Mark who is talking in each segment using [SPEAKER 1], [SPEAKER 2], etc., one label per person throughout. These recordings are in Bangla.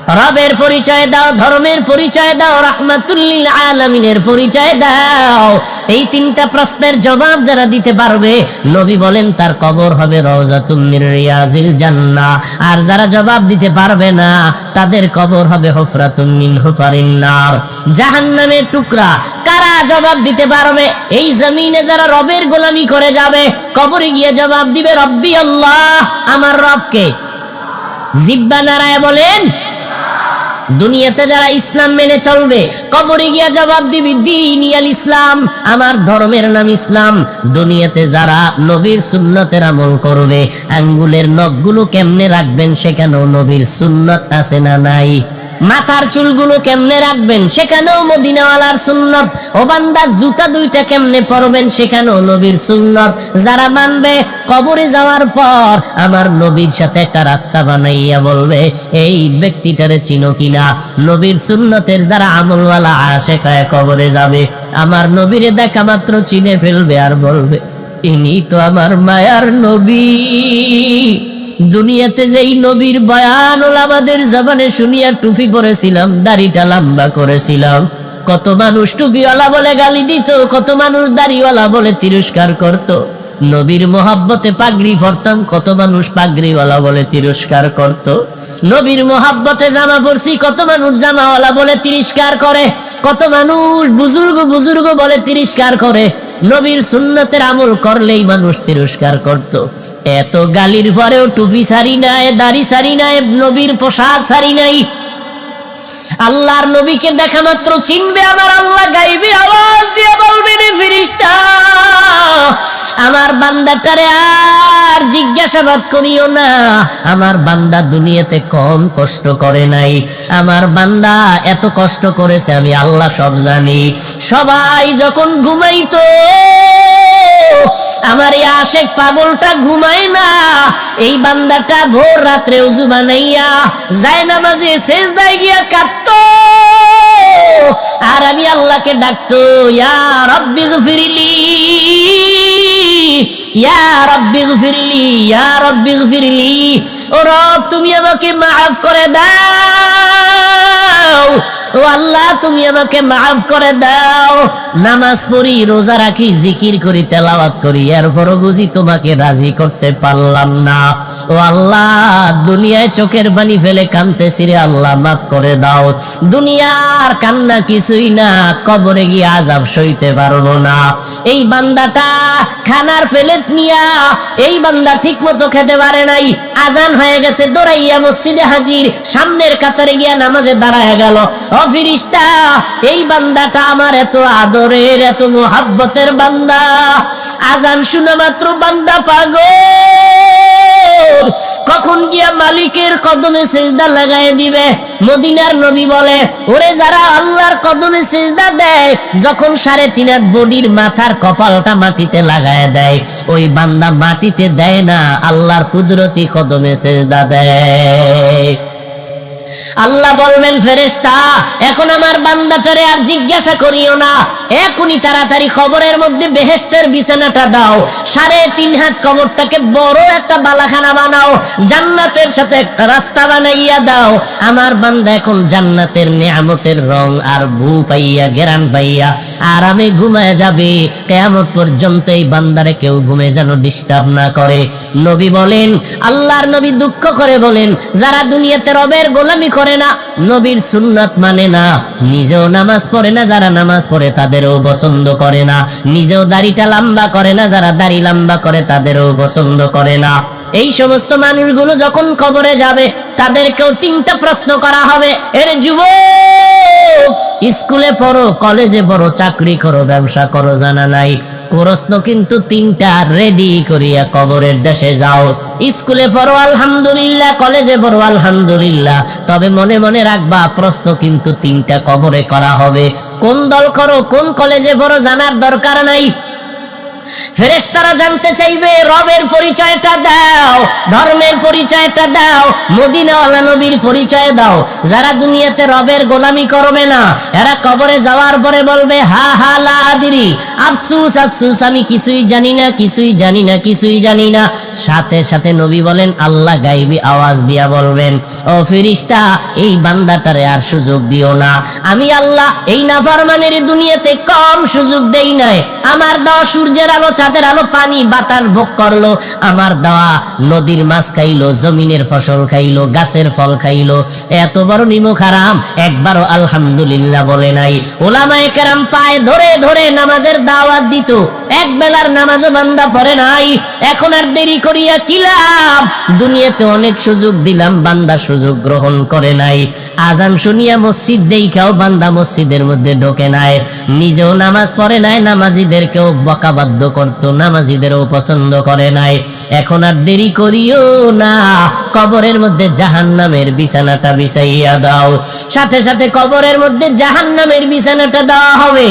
[SPEAKER 1] রবের পরিচয় দাও, ধর্মের পরিচয় দাও, রাহমাতুল লিল আলামিনের পরিচয় দাও। এই তিনটা প্রশ্নের জবাব যারা দিতে পারবে, নবী বলেন তার কবর হবে রওজাতুম মির রিয়াজিল জান্নাহ। আর যারা জবাব দিতে পারবে না, তাদের কবর হবে হুফরাতুম মিন হুফারিন নার, জাহান্নামের টুকরা। কারা জবাব দিতে পারবে? এই জমিনে যারা রবের গোলামি করে যাবে, কবরে গিয়ে জবাব দিবে রব্বি আল্লাহ, আমার রবকে। জিহ্বা নাড়ায় বলেন। দুনিয়াতে যারা ইসলাম মেনে চলবে, কবরে গিয়া জবাব দিবি দীনি আল ইসলাম, আমার ধর্মের নাম ইসলাম। দুনিয়াতে যারা নবীর সুন্নতের আমল করবে, আঙ্গুলের নখগুলো কেমনে রাখবেন সেখানেও নবীর সুন্নত আছে না নাই? মাথার চুলগুলো কেমনে রাখবেন সেখানেও মদিনাওয়ালার সুন্নত। ও বান্দা, জুতা দুইটা কেমনে পরবেন সেখানেও নবীর সুন্নত। যারা মানবে, কবরে যাওয়ার পর আমার নবীর সাথে একটা রাস্তা বানাইয়া বলবে এই ব্যক্তিটারে চিনো কিনা। নবীর সুন্নতের যারা আমলওয়ালা আশেক হয়ে কবরে যাবে, আমার নবীরে দেখা মাত্র চিনে ফেলবে আর বলবে ইনি তো আমার মায়ার নবী। দুনিয়াতে যেই নবীর বয়ান ওলামাদের জবানে শুনিয়া টুপি পরেছিলাম, দাড়িটা লম্বা করেছিলাম, কত মানুষ টুপিওয়ালা বলে গালি দিত, কত মানুষ দাড়িওয়ালা বলে তিরস্কার করত। নবীর মোহাব্বতে পাগড়ি পরতাম, কত মানুষ পাগড়িওয়ালা বলে তিরস্কার করত। নবীর মোহাব্বতে জামা পরছি, কত মানুষ জামাওয়ালা বলে তিরস্কার করে, কত মানুষ বুজুর্গ বুজুর্গ বলে তিরস্কার করে। নবীর সুন্নতের আমল করলেই মানুষ তিরস্কার করত। এত গালির পরেও টুপি সারি নাই, দাড়ি সারি নাই, নবীর পোশাক সারি নাই। আল্লাহর নবীকে দেখা মাত্র চিনবে আমার আল্লাহ, গাইবে আওয়াজ দিয়ে বলবে রে ফেরেশতা, আমার বান্দাটারে আর জিজ্ঞাসাবাদ করিও না। আমার বান্দা দুনিয়াতে কম কষ্ট করে নাই, আমার বান্দা এত কষ্ট করেছে আমি আল্লাহ সব জানি। সবাই যখন ঘুমাইতো, আমার এই আশেক পাগলটা ঘুমায় না, এই বান্দাটা ভোর রাত্রে ওযু বানাইয়া যায় নামাজে সেজদায় গিয়া কাঁদতো, আর আমি আল্লাহকে ডাকতো ইয়া রাব্বি গফিরলি, ইয়া রাব্বি গফিরলি, ইয়া রাব্বি গফিরলি। ও রব, তুমি আমাকে মাফ করে দাও, ও আল্লাহ তুমি আমাকে মাফ করে দাও। নামাজ পড়ি, রোজা রাখি, জিকির করি, তেলাওয়াত করি, এরপরও বুঝি তোমাকে রাজি করতে পারলাম না। ও আল্লাহ, দুনিয়ায় চোখের পানি ফেলে কাঁদতেছি রে আল্লাহ, মাফ করে দাও। দুনিয়ার কান্না কিছুই না, কবরে গিয়ে আযাব সইতে পারবো না। এই বান্দাটা খানার প্লেট নিয়া, এই বান্দা ঠিক মতো খেতে পারে নাই, আজান হয়ে গেছে, দৌড়াইয়া মসজিদে হাজির, সামনের কাতারে গিয়া নামাজে দাঁড়ায় গেল। ও ফেরেশতা, এই বান্দাটা আমার এত আদরের, এত মোহাব্বতের বান্দা, আজান শুনা মাত্র বান্দা পাগল, কখন গিয়া মালিকের কদমে সিজদা লাগায় দিবে। মদিনার নবী বলে, ওরে যারা আল্লাহর কদমে সিজদা দেয়, যখন 3.5 হাত বডির মাথার কপালটা মাটিতে লাগায় দেয়, ওই বান্দা মাটিতে দেয় না, আল্লাহর কুদরতি কদমে সিজদা দেয়। আল্লাহ বলবেন ফেরেশতা, এখন আমার বান্দাটারে আর জিজ্ঞাসা করিও না, এখনই তাড়াতাড়ি কবরের মধ্যে বেহেশতের বিছানাটা দাও, 3.5 হাত কবরটাকে বড় একটা বালাখানা বানাও, জান্নাতের সাথে একটা রাস্তা বানাইয়া দাও। আমার বান্দা এখন জান্নাতের নিয়ামতের রং আর বু পাইয়া, ঘেরান পাইয়া আরামে ঘুমায় যাবে। কিয়ামত পর্যন্ত এই বান্দারে কেউ ঘুমে যেন ডিস্টার্ব না করে। নবী বলেন, আল্লাহর নবী দুঃখ করে বলেন, যারা দুনিয়াতে রবের গোলামি করে না, নবীর সুন্নাত মানে না, নিজেও নামাজ পড়ে না, যারা নামাজ পড়ে তাদেরও পছন্দ করে না, নিজেও দাড়িটা লম্বা করে না, যারা দাড়ি লম্বা করে তাদেরও পছন্দ করে না, এই সমস্ত মানুষগুলো যখন কবরে যাবে, তাদেরকেও 3টা প্রশ্ন করা হবে। এর যুবক, স্কুলে পড়ো, কলেজে পড়ো, চাকরি করো, ব্যবসা করো, জানা নাই, প্রশ্ন কিন্তু 3টা, রেডি করিয়া কবরের দেশে যাও। স্কুলে পড়ো আলহামদুলিল্লাহ, কলেজে পড়ো আলহামদুলিল্লাহ, তবে মনে মনে রাখবা প্রশ্ন কিন্তু 3টা কবরে করা হবে। কোন দল করো, কোন কলেজে পড়ো জানার দরকার নাই, ফেরেশতারা জানতে চাইবে রবের পরিচয়টা দাও, ধর্মের পরিচয়টা দাও, মদিনাওয়ালা নবীর পরিচয় দাও। যারা দুনিয়াতে রবের গোলামি করবে না, এরা কবরে যাওয়ার পরে বলবে হা হা লা আদরি, আফসুস আফসুস, আমি কিছুই জানি না, কিছুই জানি না, কিছুই জানি না। সাথে সাথে নবী বলেন, আল্লাহ গাইবি আওয়াজ দিয়া বলবেন, ও ফেরেশতা, এই বান্দাটারে আর সুযোগ দিও না। আমি আল্লাহ এই নাফরমানের দুনিয়াতে কম সুযোগ দেই নাই। আমার দেওয়া সূর্যের আলো, চাঁদের আলো, পানি বাতাস ভোগ করলো, আমার দেওয়া নদীর মাছ খাইলো, জমিনের ফসল খাইলো, গাছের ফল খাইলো, এত বড় নিমক হারাম একবারও আলহামদুলিল্লাহ বলে নাই। ওলামায়ে কেরাম পায়ে ধরে ধরে নামাজের দাওয়াত দিত, এক বেলার নামাজও বান্দা পড়ে নাই। এখন আর দেরি করিয়া কি লাভ? দুনিয়াতে অনেক সুযোগ দিলাম, বান্দা সুযোগ গ্রহণ করে নাই। আজান শুনিয়া মসজিদ দেখাও বান্দা মসজিদের মধ্যে ঢোকে নাই, নিজেও নামাজ পড়ে নাই, নামাজীদেরকেও বকাবাধ্য করত, নামাজীদেরও পছন্দ করে নাই। এখন আর দেরি করিও না, কবরের মধ্যে জাহান্নামের বিছানাটা বিছাইয়া দাও। সাথে সাথে কবরের মধ্যে জাহান্নামের বিছানাটা দেওয়া হবে।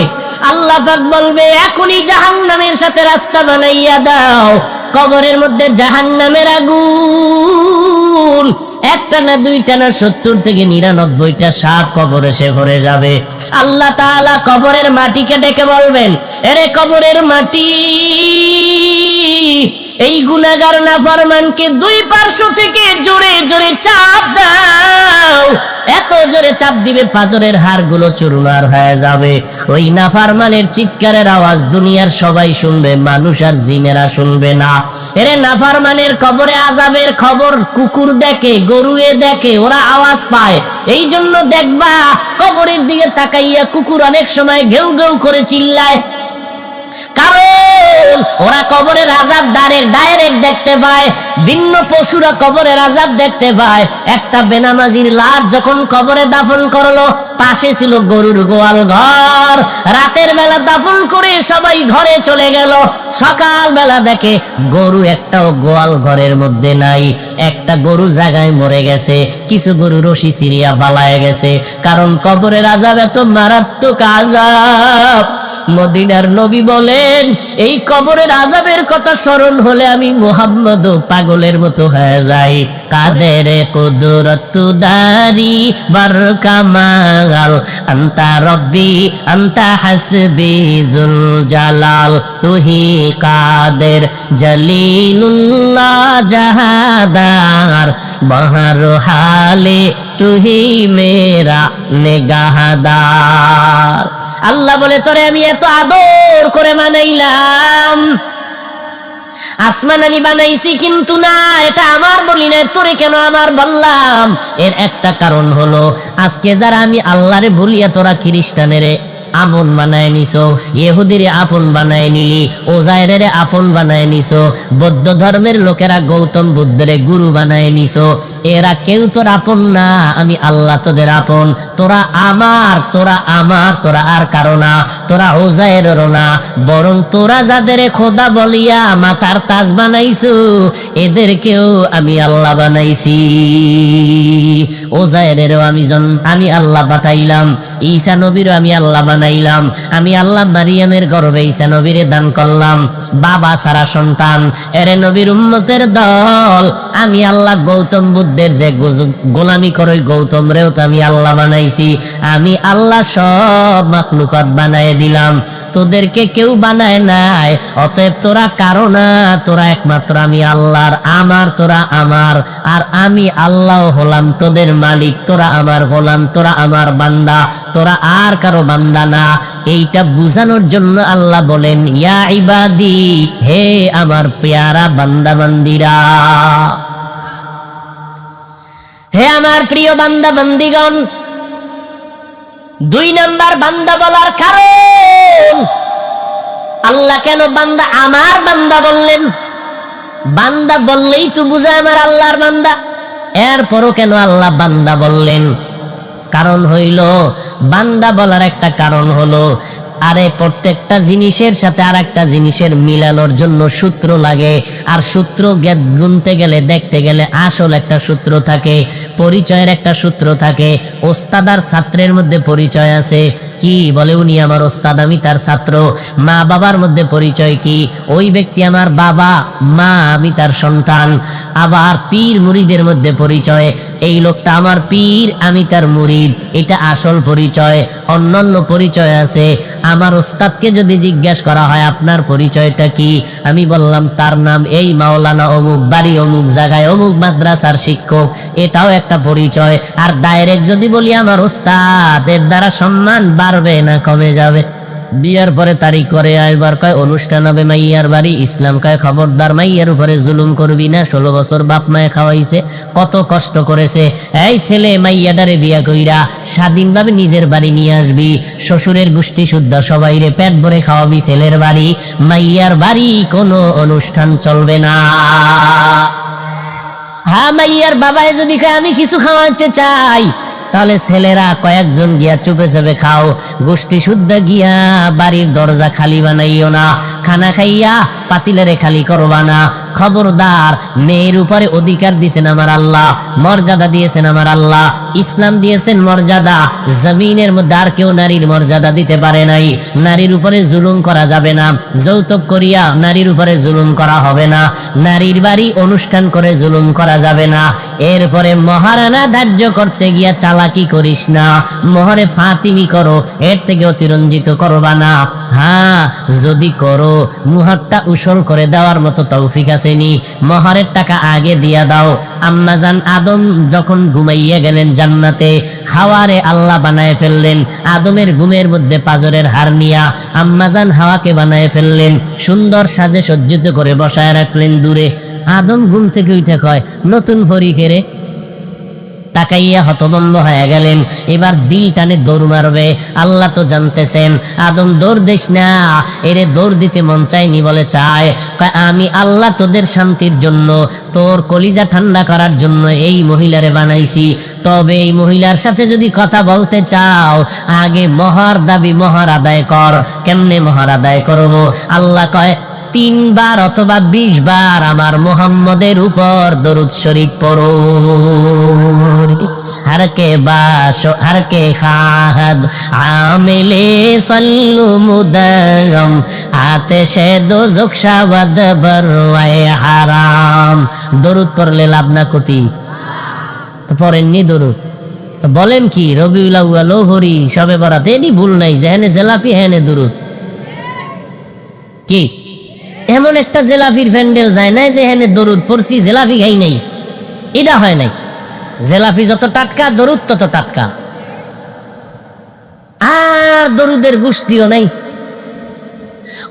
[SPEAKER 1] আল্লাহ পাক বলবে, এখনই জাহান্নামের সাথে রাস্তা বানাইয়া দাও। কবরের মধ্যে জাহান্নামের আগুন একটা না, দুইটা না, 70 থেকে 99টা সাপ কবর এসে ভরে যাবে। আল্লাহ তাআলা কবরের মাটিকে ডেকে বলবেন, এরে কবরের মাটি, এই গুনাহগার নাফরমানকে দুই পার্শ্ব থেকে জোরে জোরে চাপ দাও। এত জোরে চাপ দিবে পাঁজরের হাড়গুলো চুরমার হয়ে যাবে। ওই নাফরমানের চিৎকারের আওয়াজ দুনিয়ার সবাই শুনবে, মানুষ আর জিনেরা শুনবে না। এরে নাফরমানের কবরে আযাবের খবর কুকুর দেখে, গরুয়ে দেখে, ওরা আওয়াজ পায়। এই জন্য দেখবা কবরের দিকে তাকাইয়া কুকুর অনেক সময় ঘেউ ঘেউ করে চিল্লায়, কারণ ওরা কবরের আযাব ডাইরেক্ট দেখতে পায়। ভিন্ন পশুরা কবরের আযাব দেখতে পায়। একটা বেনামাজির লাশ যখন কবরে দাফন করলো, পাশে ছিল গরুর গোয়াল ঘর। রাতের বেলা দাফন করে সবাই ঘরে চলে গেল। সকাল বেলা দেখে গরু একটাও গোয়াল ঘরের মধ্যে নাই। একটা গরু জায়গায় মরে গেছে, কিছু গরু রশি ছিঁড়িয়া পালায় গেছে। কারণ কবরের আযাব এত মারাত্মক আযাব। মদিনার নবী বলেন, এই কবরের আযাবের কথা স্মরণ হলে আমি মুহাম্মদ পাগলের মতো হয়ে যাই। কাদের কুদরত দারি বারকামাল, আনতা রব্বি আনতা হাসবি যুল জালাল, তুহি কাদের জলিলুল্লাহ জাহাদার, বহর হালে তুহি মেরা নেগাহদার। আল্লাহ বলে, তোরে আমি এত আদর করে বানাইলাম। আসমান আমি বানাইছি, কিন্তু না, এটা আমার বলি না, তোরে কেন আমার বললাম? এর একটা কারণ হলো, আজকে যারা আমি আল্লাহরে বলিয়া তোরা খ্রিস্টানেরে আপন বানায় নিছো, ইহুদিরে আপন বানায় নিলি, ওজাইরে আপন বানায় নিছো, বৌদ্ধ ধর্মের লোকেরা গৌতম বুদ্ধের গুরু বানায় নিছো। এরা কেউ তোর আপন না, আমি আল্লাহ তোদের আপন। তোরা আমার, তোরা আমার, তোরা আর কারো না, তোরা ওজাইরেরও না। বরং তোরা যাদের খোদা বলিয়া মাথার তাজ বানাইছো, এদেরকেও আমি আল্লাহ বানাইছি। ওজাইরেরও আমি আল্লাহ পাঠাইলাম, ঈসা নবীরও আমি আল্লাহ বানাইলাম। আমি আল্লাহ মারিয়ামের গর্ভে ঈসা নবীরে দান করলাম, বাবা সারা সন্তান। এরে নবীর উম্মতের দল, আমি আল্লাহ গৌতম বুদ্ধের যে গোলামি করে গৌতম রেও তো আমি আল্লাহ বানাইছি। আমি আল্লাহ সব মাখলুকাত বানায় দিলাম, তোদেরকে কেউ বানায় নাই। অতএব তোরা কারো না, তোরা একমাত্র আমি আল্লাহর, আমার তোরা আমার, আর আমি আল্লাহ হলাম তোদের মালিক। তোরা আমার গোলাম, তোরা আমার বান্দা, তোরা আর কারো বান্দা না। এইটা বুঝানোর জন্য আল্লাহ বলেন, ইয়া ইবাদি, হে আমার পেয়ারা বান্দা বান্দিরা, হে আমার প্রিয় বান্দা বান্দিগণ। 2 নাম্বার বান্দা বলার কারণ, আল্লাহ কেন বান্দা আমার বান্দা বললেন? বান্দা বললেই তো বুঝায় আমার আল্লাহর বান্দা। এরপরও কেন আল্লাহ বান্দা বললেন? কারণ হইল, বান্দা বলার একটা কারণ হলো, আরে প্রত্যেকটা জিনিসের সাথে আর একটা জিনিসের মিলানোর জন্য সূত্র লাগে। আর সূত্র গুনতে গেলে, দেখতে গেলে আসল একটা সূত্র থাকে, পরিচয়ের একটা সূত্র থাকে। ওস্তাদ আর ছাত্রের মধ্যে পরিচয় আছে, কি বলে? উনি আমার ওস্তাদ, আমি তার ছাত্র। মা বাবার মধ্যে পরিচয় কি? ওই ব্যক্তি আমার বাবা, মা আমি তার সন্তান। আবার পীর মুরিদের মধ্যে পরিচয়, এই লোকটা আমার পীর, আমি তার মুরিদ, এটা আসল পরিচয়। অন্যান্য পরিচয় আছে। আমার ওস্তাদকে যদি জিজ্ঞাসা করা হয় আপনার পরিচয়টা কি, আমি বললাম তার নাম এই, মাওলানা অমুক, বাড়ি অমুক জায়গায়, অমুক মাদ্রাসার শিক্ষক, এটাও একটা পরিচয়। আর ডাইরেক্ট যদি বলি আমার ওস্তাদ, এর দ্বারা সম্মান বাড়বে না কমে যাবে? বিয়ার পরে তারিখ করে এবার কয় অনুষ্ঠান হবে মাইয়ার বাড়ি, ইসলাম কয় খবরদার মাইয়ার উপরে জুলুম করবি না, 16 বছর বাপ মায়ে খাওয়াইছে, কত কষ্ট করেছে, এই ছেলে মাইয়াডারে বিয়া কইরা স্বাধীনভাবে নিজের বাড়ি নিয়ে আসবি, শ্বশুরের গোষ্ঠী শুদ্ধ সবাই রে পেট ভরে খাওয়াবি, ছেলের বাড়ি, মাইয়ার বাড়ি কোনো অনুষ্ঠান চলবে না। হ্যাঁ, মাইয়ার বাবায় যদি কয় আমি কিছু খাওয়াইতে চাই, তাহলে ছেলেরা কয়েকজন গিয়া চুপে চুপে খাও, গোষ্ঠী শুদ্ধ গিয়া বাড়ির দরজা খালি বানাইও না, খানা খাইয়া পাতিলেরে খালি করবা না। খবরদার, মেয়ের উপরে অধিকার দিয়েছেন আমার আল্লাহ, মর্যাদা দিয়েছেন আমার আল্লাহ, ইসলাম দিয়েছেন মর্যাদা, জমিনের মধ্যে আর কেউ নারীর মর্যাদা দিতে পারে নাই। নারীর উপরে জুলুম করা যাবে না, যৌতুক করিয়া নারীর উপরে জুলুম করা হবে না, নারীর বাড়ি অনুষ্ঠান করে জুলুম করা যাবে না। এরপরে মহারানা ধার্য করতে গিয়া চালাকি করিস না, মোহরে ফাতিমি করো, এর থেকে অতিরঞ্জিত করবা না। হ্যাঁ, যদি করো মুহরটা উসল করে দেওয়ার মতো তৌফিক আসেনি, মোহরের টাকা আগে দিয়া দাও। আম্মাজান আদম যখন ঘুমাইয়া গেলেন জান্নাতে, হাওয়ারে আল্লাহ বানায় ফেললেন, আদমের ঘুমের মধ্যে পাজরের হার নিয়া আম্মাজান হাওয়াকে বানায় ফেললেন, সুন্দর সাজে সজ্জিত করে বসায় রাখলেন দূরে। আদম ঘুম থেকে উঠে কয় নতুন ভরি খেরে, তাকাইয়া হতভম্ব হয়ে গেলেন। এবার দিল টানে দৌড় মারবে, আল্লাহ তো জানতেছেন। আদম দৌড় দিস না, এরে দৌড় দিতে মন চাইনি বলে চায়। আমি আল্লাহ তোদের শান্তির জন্য, তোর কলিজা ঠান্ডা করার জন্য এই মহিলারে বানাইছি, তবে এই মহিলার সাথে যদি কথা বলতে চাও আগে মহার দাবি মহার আদায় কর। কেমনে মহার আদায় করবো? আল্লাহ কয় 3 বার অথবা 20 বার আমার মুহাম্মদের উপর দরুদ শরীফ পড়ো। हर के बाशो हर के खाहद आमिले सल्लु मुदगम आतिशे दोजख शावद बरवाए হারাম। দরুদ পড়লে লাভ না ক্ষতি? তো পড়েননি দরুদ, বলেন কি রবিউল আউয়াল হরি সবে বরাত, এডি ভুল নাই, যেহেনে জেলাফি হেনে দরুদ। কি এমন একটা জেলাফির প্যান্ডেল যায় নাই যে হেনে দরুদ পড়ছি জেলাফি খাই নাই? এটা হয় নাই। জেলাফি যত টাটকা, দরুদ তত টাটকা। আর দরুদের গুষ্টিও নাই।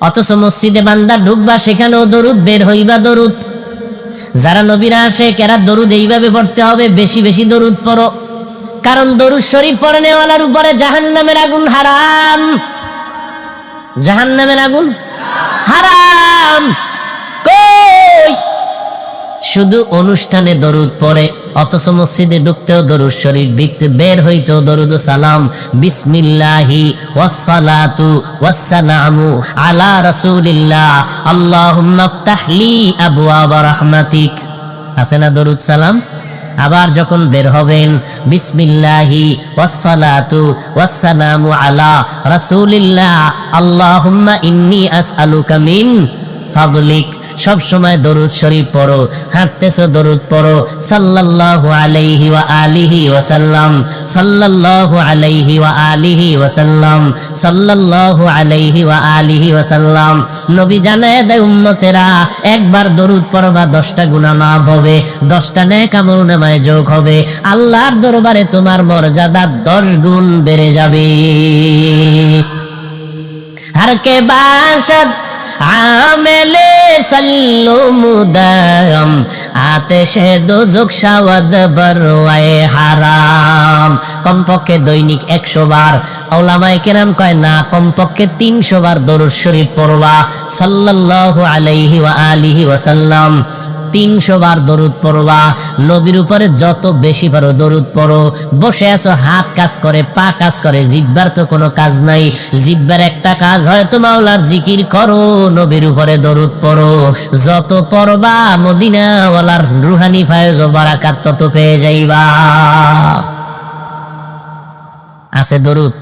[SPEAKER 1] অথচ মসজিদে বান্দা ঢুকবা, সেখানেও দরুদ, বের হইবা দরুদ। যারা নবীরা আসে কেরা দরুদ এইভাবে পড়তে হবে, বেশি বেশি দরুদ পড়ো, কারণ দরুদ শরীফ পড়নেওয়ালার উপরে জাহান্নামের আগুন হারাম। জাহান্নামের আগুন হারাম। কই শুধু অনুষ্ঠানে দরুদ পড়ে, অথচ মসজিদে ঢুকতেও দরুদ শরীফ, দিতে বের হইতেও দরুদ সালাম। বিসমিল্লাহি ওয়াসসালাতু ওয়াসসালামু আলা রাসূলিল্লাহ, আল্লাহুম্মা ইফতাহলি আবওয়াবা রাহমাতিক। আছে না দরুদ সালাম? আবার যখন বের হবেন বিসমিল্লাহি ওয়াসসালাতু ওয়াসসালামু আলা রাসূলিল্লাহ, আল্লাহুম্মা ইন্নী আসআলুকা মিন ফাদলিক। সব সময় দরুদ শরীফ পড়ো, হাঁটতেছো দরুদ পড়ো, সাল্লাল্লাহু আলাইহি ওয়া আলিহি ওয়া সাল্লাম, সাল্লাল্লাহু আলাইহি ওয়া আলিহি ওয়া সাল্লাম, সাল্লাল্লাহু আলাইহি ওয়া আলিহি ওয়া সাল্লাম। নবী জানায় দেয় উম্মতেরা, একবার দরুদ পড়বা 10টা গুনাহ মাফ হবে, 10টা নেক আমলনামায় যোগ হবে, আল্লাহর দরবারে তোমার মর্যাদা 10 গুণ বেড়ে যাবে। हर के बाशद आमेले सल्लु मुदगम आतिशे दोजख शावद बरवाए হারাম। কমপক্ষে দৈনিক 100 বার, উলামায়ে কেরাম কয় না কমপক্ষে 300 বার দরুদ শরীফ পড়বা, সাল্লাল্লাহু আলাইহি ওয়া আলিহি ওয়া সাল্লাম। 300 বার দরুদ পড়বা। নবীর উপরে যত বেশি পারো দরুদ পড়ো। বসে আছো, হাত কাজ করে, পা কাজ করে, জিহ্বার তো কোনো কাজ নাই। জিহ্বার একটা কাজ হয়তো মাওলার জিকির করো, নবীর উপরে দরুদ পড়ো। যত পড়বা মদিনাওয়ালার রুহানি ফায়েজ ও বারাকাত তত পেয়ে যাইবা। আছে দরুদ?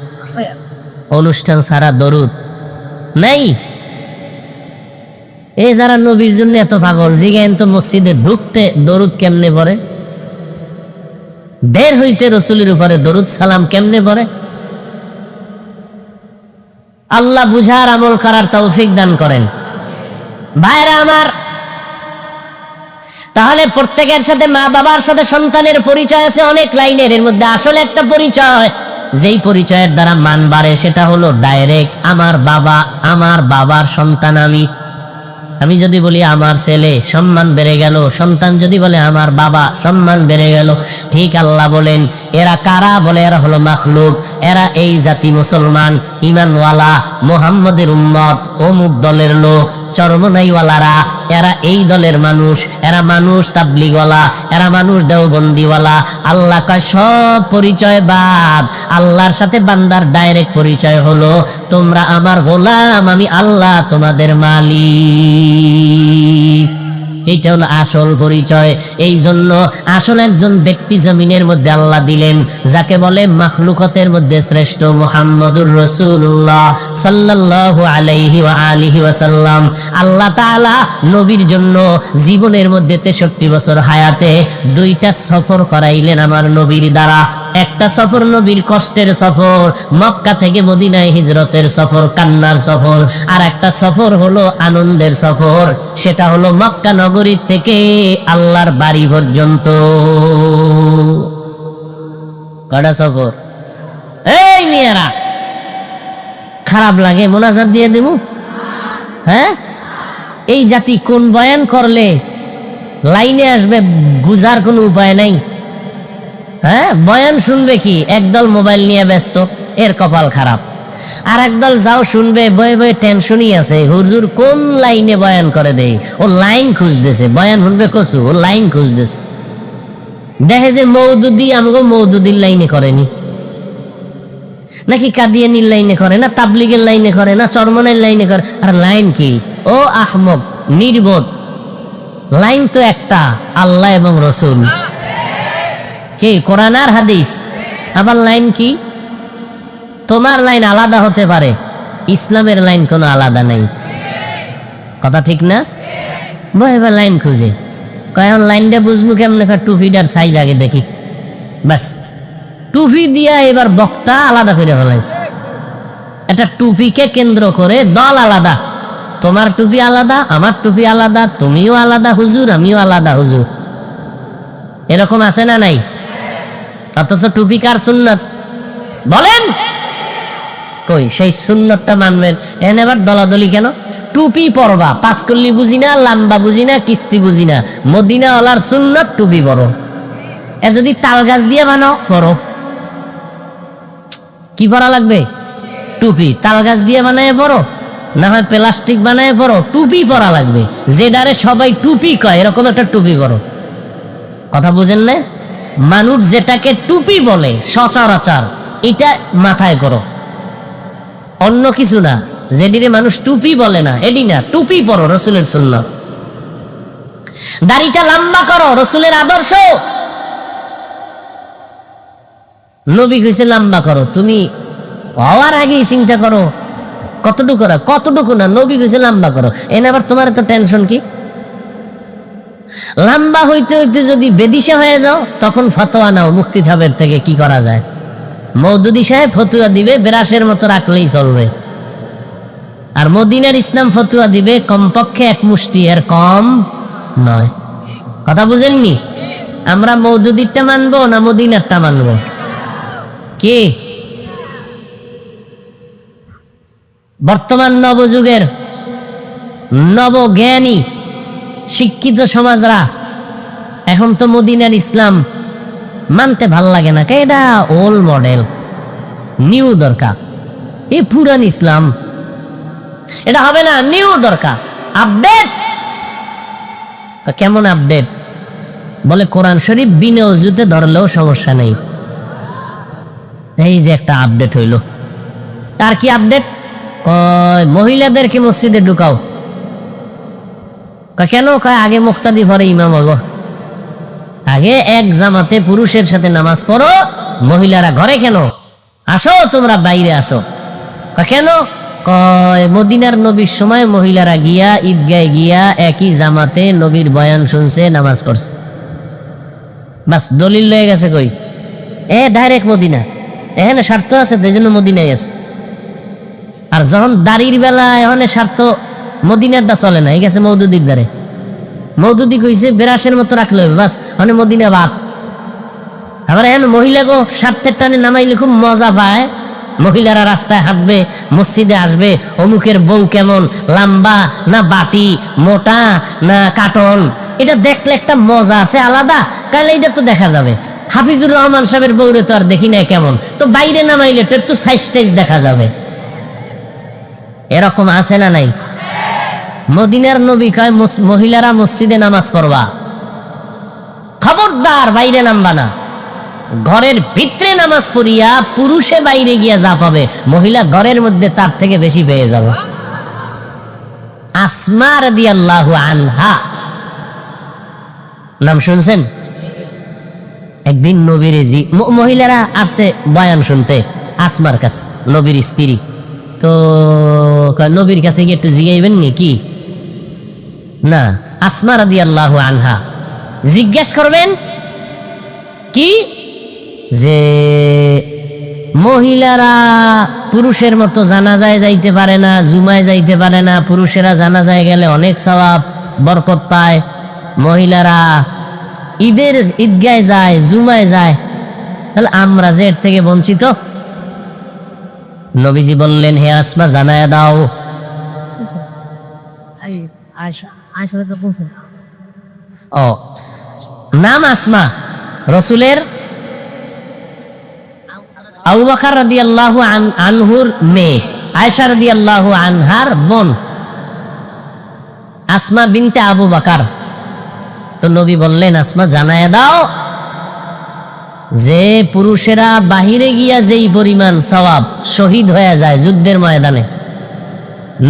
[SPEAKER 1] অনুষ্ঠান ছাড়া দরুদ নাই। এই যারা নবীর জন্য এত পাগল, জিজ্ঞেন তো মসজিদে ঢুকতে দরুদ কেমনে পড়ে, বের হইতে রসুলের উপরে দরুদ সালাম কেমনে পড়ে। আল্লাহ বুঝার আমল করার তৌফিক দান করেন। ভাইরা আমার, তাহলে প্রত্যেকের সাথে মা বাবার সাথে সন্তানের পরিচয় আছে অনেক লাইনের, এর মধ্যে আসলে একটা পরিচয়, যেই পরিচয়ের দ্বারা মান বাড়ে সেটা হলো ডাইরেক্ট আমার বাবা, আমার বাবার সন্তান আমি। আমি যদি বলি আমার ছেলে, সম্মান বেড়ে গেল। সন্তান যদি বলে আমার বাবা, সম্মান বেড়ে গেল। ঠিক আল্লাহ বলেন এরা কারা? বলে এরা হলো মাখলুক, এরা এই জাতি মুসলমান, ইমানওয়ালা, মুহাম্মদের উম্মত, অমুক দলের লোক, চরমনাইওয়ালারা, এরা এই দলের মানুষ, এরা মানুষ তাবলিগওয়ালা, এরা মানুষ দেওবন্দিওয়ালা। আল্লাহ কয় সব পরিচয় বাদ, আল্লাহর সাথে বান্দার ডাইরেক্ট পরিচয় হলো তোমরা আমার গোলাম, আমি আল্লাহ তোমাদের মালিক। এইটা হলো আসল পরিচয়। এই জন্য আসল একজন ব্যক্তি জমিনের মধ্যে আল্লাহ দিলেন, যাকে বলে মাখলুকতের মধ্যে শ্রেষ্ঠ, মুহাম্মদুর রাসূলুল্লাহ সাল্লাল্লাহু আলাইহি ওয়া আলিহি ওয়াসাল্লাম। আল্লাহ তাআলা নবীর জন্য জীবনের মধ্যে 63 বছর হায়াতে 2টা সফর করাইলেন আমার নবীর দ্বারা। একটা সফর নবীর কষ্টের সফর, মক্কা থেকে মদিনায় হিজরতের সফর, কান্নার সফর। আর একটা সফর হলো আনন্দের সফর, সেটা হলো মক্কা নগরী থেকে আল্লাহর বাড়ি পর্যন্ত। কটা সফর? এই মেয়েরা খারাপ লাগে মোনাজাত দিয়ে দেব? হ্যাঁ, এই জাতি কোন বয়ান করলে লাইনে আসবে বুঝার কোনো উপায় নাই। হ্যাঁ, বয়ান শুনবে কি? একদল মোবাইল নিয়ে ব্যস্ত, এর কপাল খারাপ। আর একদল যাও শুনবে, বয়ে বয়ে টেনশনই আছে, হুজুর কোন লাইনে বয়ান করে দেই। ও লাইন খুঁজতেছে, বয়ান শুনবে কসু, ও লাইন খুঁজতেছে। দেখে যে মৌদুদি আমগো মৌদুদির লাইনে করেনি, নাকি কাদিয়ানির লাইনে করে, না তাবলিগের লাইনে করে, না চরমনের লাইনে করে। আর লাইন কি? ও আহমক, নির্বোধ। লাইন তো একটা, আল্লাহ এবং রসুল। কে? কোরআন আর হাদিস। আবার লাইন কি? তোমার লাইন আলাদা হতে পারে, ইসলামের লাইন কোনো আলাদা নেই। কথা ঠিক না? এবার লাইন খুঁজে কখন লাইনটা বুঝবো কেমন? টুপিটার সাইজ আগে দেখি, বাস। টুপি দিয়া এবার বক্তা আলাদা করে ফেলাইছে। এটা টুপিকে কেন্দ্র করে দল আলাদা, তোমার টুপি আলাদা, আমার টুপি আলাদা, তুমিও আলাদা হুজুর, আমিও আলাদা হুজুর। এরকম আছে না নাই? অথচ টুপি কার সুন্নত বলেন? কই সেই সুন্নতটা মানবেন? এনে আবার দলাদলি কেন? টুপি পরবা, পাঁচকল্লি বুঝি না, লাম্বা বুঝি না, কিস্তি বুঝি না, মদিনা ওয়ালার সুন্নত টুপি পরো। এ যদি তাল গাছ দিয়ে বানাও পরো। কি পরা লাগবে? টুপি। তাল গাছ দিয়ে বানায় পরো, না হয় প্লাস্টিক বানায় পরো, টুপি পরা লাগবে। যে ডারে সবাই টুপি কয় এরকম একটা টুপি পরো। কথা বুঝেন না? মানুষ যেটাকে টুপি বলে সচরাচর, এটা মাথায় করো, অন্য কিছু না। যেদিনে মানুষ টুপি বলে না এডি না, টুপি পরো, রসুলের সুন্নাত। দাড়িটা লম্বা করো, রসুলের আদর্শ। নবী কইছে লম্বা করো, তুমি হওয়ার আগেই চিন্তা করো কতটুকু করা, কতটুকু না। নবী কইছে লম্বা করো, এনে আবার তোমার এত টেনশন কি? লম্বা হইতে হইতে যদি বেদিশা হয়ে যাও, তখন ফতোয়া নাও মুফতি সাহেবের থেকে, কি করা যায়। মওদুদি সাহেব ফতুয়া দিবে, বেরাসের মতো রাখলেই চলবে। আর মদিনার ইসলাম ফতুয়া দিবে কমপক্ষে 1 মুষ্টি, এর কম নয়। কথা বুঝেননি? আমরা মওদুদিরটা মানবো না মদিনারটা মানবো? কি বর্তমান নবযুগের নবজ্ঞানী শিক্ষিত সমাজরা এখন তো মদিনার ইসলাম মানতে ভাল লাগে না। এটা ওল্ড মডেল, নিউ দরকার। এই পুরান ইসলাম এটা হবে না, নিউ দরকার, আপডেট। কেমন আপডেট? বলে কোরআন শরীফ বিনা ওযুতে ধরলেও সমস্যা নেই। এই যে একটা আপডেট হইল। আর কি আপডেট? কয় মহিলাদেরকে মসজিদে ঢুকাও। কেন? কয় আগে মুক্তাদি পরে ইমাম হবো। আগে এক জামাতে পুরুষের সাথে নামাজ পড়ো, মহিলারা ঘরে কেন? আসো তোমরা বাইরে আসো। কেন? কয় মদিনার নবীর সময় মহিলারা গিয়া ঈদগায় গিয়া একই জামাতে নবীর বয়ান শুনছে, নামাজ পড়ছে। বাস দলিল লয়ে গেছে কই? ডাইরেক্ট মদিনা, এখানে স্বার্থ আছে তো এই জন্য মদিনায় আছে। আর যখন দাড়ির বেলা এখানে স্বার্থ, মদিনার দা চলে না, এই গেছে মৌদুদির দ্বারে। মৌদুদি কইছে বেরাসের মতো রাখলে হবে, বাস ওখানে মদিনা বাদ। আবার এখন মহিলাকে স্বার্থের টানে নামাইলে খুব মজা পায়। মহিলারা রাস্তায় হাঁটবে, মসজিদে আসবে, অমুকের বউ কেমন, লম্বা না বাটি, মোটা না কাটন, এটা দেখলে একটা মজা আছে আলাদা। তাহলে এটা তো দেখা যাবে। হাফিজুর রহমান সাহেবের বউরে তো আর দেখি না কেমন, তো বাইরে নামাইলে তো একটু সাইজ টাইজ দেখা যাবে। এরকম আছে না নাই? মদিনার নবী কয় মহিলারা মসজিদে নামাজ পড়বা, খবরদার বাইরে নামবা না। ঘরের ভিতরে নামাজ পড়িয়া পুরুষে বাইরে গিয়া যা পাবে, মহিলা ঘরের মধ্যে তার থেকে বেশি পেয়ে যাবে। আসমা রাদিয়াল্লাহু আনহা নাম শুনছেন? একদিন নবীর মহিলারা আসছে বয়ান শুনতে আসমার কাছে, নবীর স্ত্রী। তো নবীর কাছে গিয়ে একটু জিগাইবেন নি কি না? আসমা রাদিয়াল্লাহু আনহা জিজ্ঞেস করবেন কি যে মহিলারা পুরুষের মতো জানাজায় যাইতে পারে না, জুমায় যাইতে পারে না। পুরুষেরা জানাজায় গেলে অনেক সওয়াব বরকত পায়, মহিলারা ঈদের ঈদগায় যায়, জুমায় যায়, তাহলে আমরা যে এর থেকে বঞ্চিত। নবীজি বললেন, হে আসমা জানায়া দাও। ও নাম আসমা, রসুলের আবু বকর রাদিয়াল্লাহু আনহুর মেয়ে, আয়েশা রাদিয়াল্লাহু আনহার বোন আসমা বিনতে আবু বকর। তো নবী বললেন, আসমা জানায়া দাও যে পুরুষেরা বাহিরে গিয়া যেই পরিমাণ সওয়াব শহীদ হয়ে যায় যুদ্ধের ময়দানে।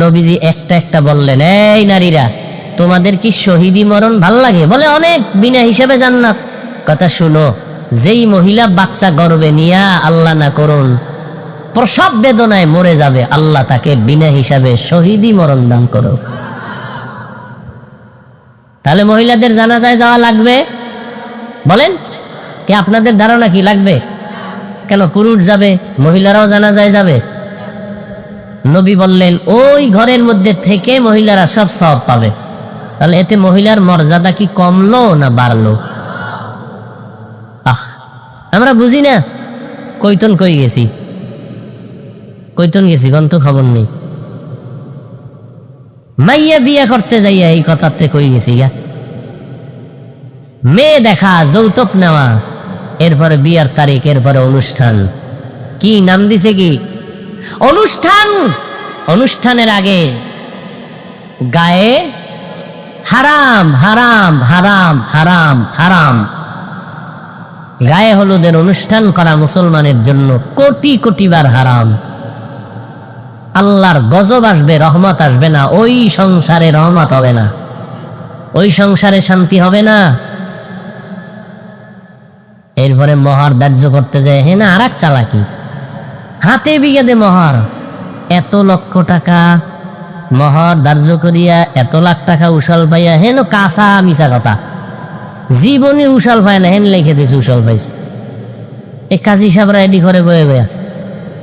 [SPEAKER 1] নবীজি একটা একটা বললেন, এই নারীরা, তোমাদের কি শহীদি মরণ ভাল লাগে? বলে অনেক, বিনা হিসাবে জান্নাত। কথা শুনো, যেই মহিলা বাচ্চা গর্ভে নিয়া আল্লাহ না করুন প্রসব বেদনায় মরে যাবে, আল্লাহ তাকে বিনা হিসাবে শহীদি মরণ দান করো। তাহলে মহিলাদের জানাজায় যাওয়া লাগবে? বলেন কি আপনাদের ধারণা কি লাগবে? কেন পুরুষ যাবে, মহিলারাও জানাজায় যাবে? নবী বললেন, ওই ঘরের মধ্যে থেকে মহিলারা সব সওয়াব পাবে। তাহলে এতে মহিলার মর্যাদা কি কমলো না বাড়লো? আমরা বুঝি না। কৈতন কই গেছি, কৈতন গেছি, গন্ত খবর নেই। মাইয়া বিয়া করতে যাইয়া এই কথাতে কই গেছি গা? মেয়ে দেখা, যৌতুক নেওয়া, এরপরে বিয়ার তারিখ, এরপরে অনুষ্ঠান। কি নাম দিছে কি? অনুষ্ঠান। অনুষ্ঠানের আগে গায়ে হারাম হারাম হারাম হারাম হারাম। গায়ে হলুদের অনুষ্ঠান করা মুসলমানের জন্য কোটি কোটি বার হারাম। আল্লাহর গজব আসবে, রহমত আসবে না। ওই সংসারে রহমত হবে না, ওই সংসারে শান্তি হবে না। এরপরে মহার ধার্য করতে যায়, হ্যাঁ না আর এক চালাকি, হাতে বিঘাতে মহার, এত লক্ষ টাকা মহার ধার্য করিয়া এত লাখ টাকা উশাল পাইয়া, হেন কাঁচা মিশা কথা, জীবনে উশাল পায় না, হেন লিখে দিয়েছে উশাল পাইছে। এই কাজী সাহেবরা এডি করে বয়ে বয়া।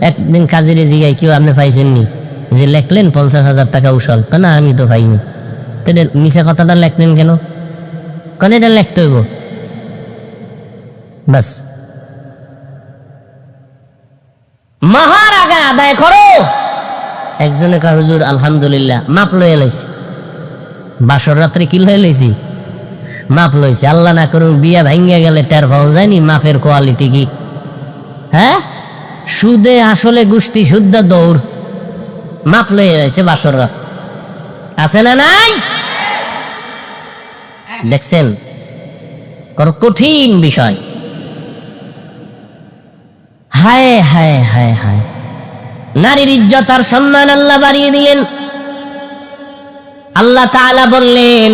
[SPEAKER 1] একদিন কাজীরে জিগাই, কেউ আপনি পাইছেননি যে লেখলেন 50,000 টাকা উশাল? না আমি তো পাইনি। তো মিশা কথাটা লেখলেন কেন? কেন এটা লেখতে হইব? বাস মহার আগে আদায় করো। একজনে কা হুজুর আলহামদুলিল্লাহ মাপ লয়ে লাইছি, বাসর রাত্রে কি লয়ে লাইছি? মাপ লইছে। আল্লাহ না করুন বিয়া ভাঙ্গিয়া গেলে টের পাওয়া যায়নি মাপের কোয়ালিটি কি। হ্যাঁ, সুদে আসলে গোষ্ঠী শুদ্ধ দৌড়, মাপ লয়ে যাইছে বাসর রাত। আছে না নাই? দেখছেন কঠিন বিষয়। হায় হায় হায় হায়, নারীর ইজ্জত আর সম্মান আল্লাহ বাড়িয়ে দিলেন। আল্লাহ তাআলা বললেন,